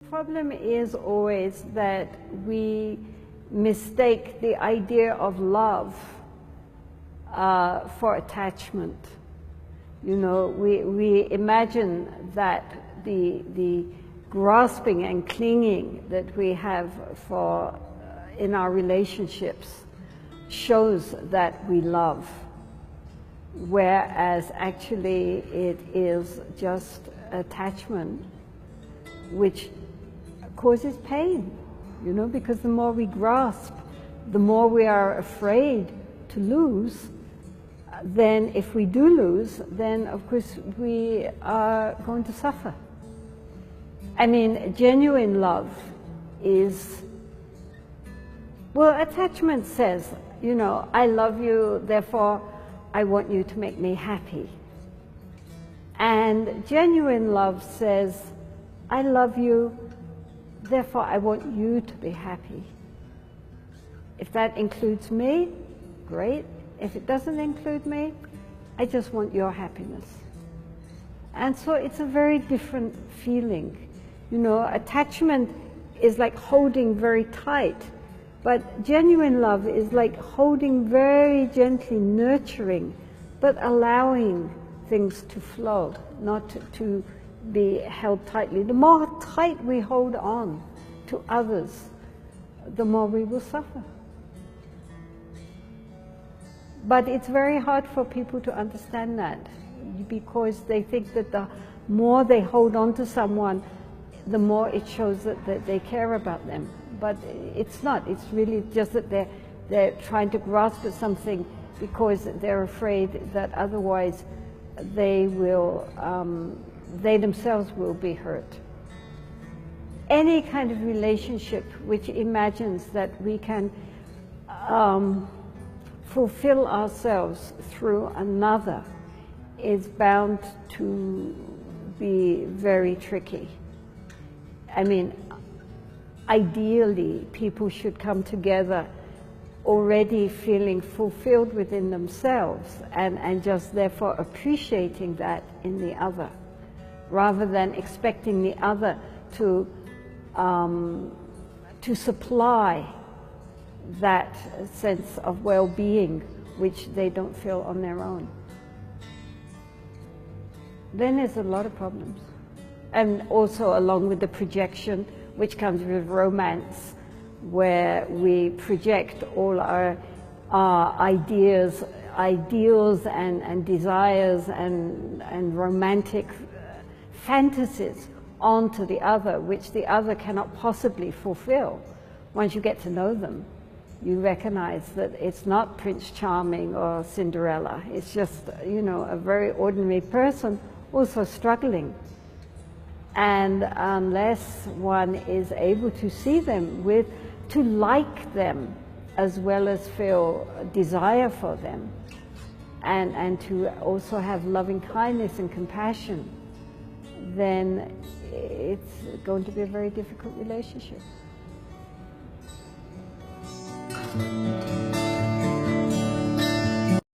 The problem is always that we mistake the idea of love for attachment. You know, we imagine that the grasping and clinging that we have for in our relationships shows that we love, whereas actually it is just attachment which causes pain, you know, because the more we grasp, the more we are afraid to lose. Then if we do lose, then of course we are going to suffer. I mean, genuine love is, well, attachment says, you know, I love you, therefore I want you to make me happy. And genuine love says, I love you, therefore I want you to be happy. If that includes me, great. If it doesn't include me, I just want your happiness. And so it's a very different feeling. You know, attachment is like holding very tight, but genuine love is like holding very gently, nurturing, but allowing things to flow, not to be held tightly. The more tight we hold on to others, the more we will suffer. But it's very hard for people to understand that, because they think that the more they hold on to someone, the more it shows that they care about them. But it's not. It's really just that they're trying to grasp at something because they're afraid that otherwise they themselves will be hurt. Any kind of relationship which imagines that we can fulfill ourselves through another is bound to be very tricky. I mean, ideally, people should come together already feeling fulfilled within themselves and just therefore appreciating that in the other, rather than expecting the other to supply that sense of well-being which they don't feel on their own. Then there's a lot of problems. And also along with the projection, which comes with romance, where we project all our ideals and desires and romantic fantasies onto the other, which the other cannot possibly fulfill. Once you get to know them, you recognize that it's not Prince Charming or Cinderella. It's just, you know, a very ordinary person also struggling. And unless one is able to see them to like them, as well as feel desire for them, and to also have loving kindness and compassion, then it's going to be a very difficult relationship.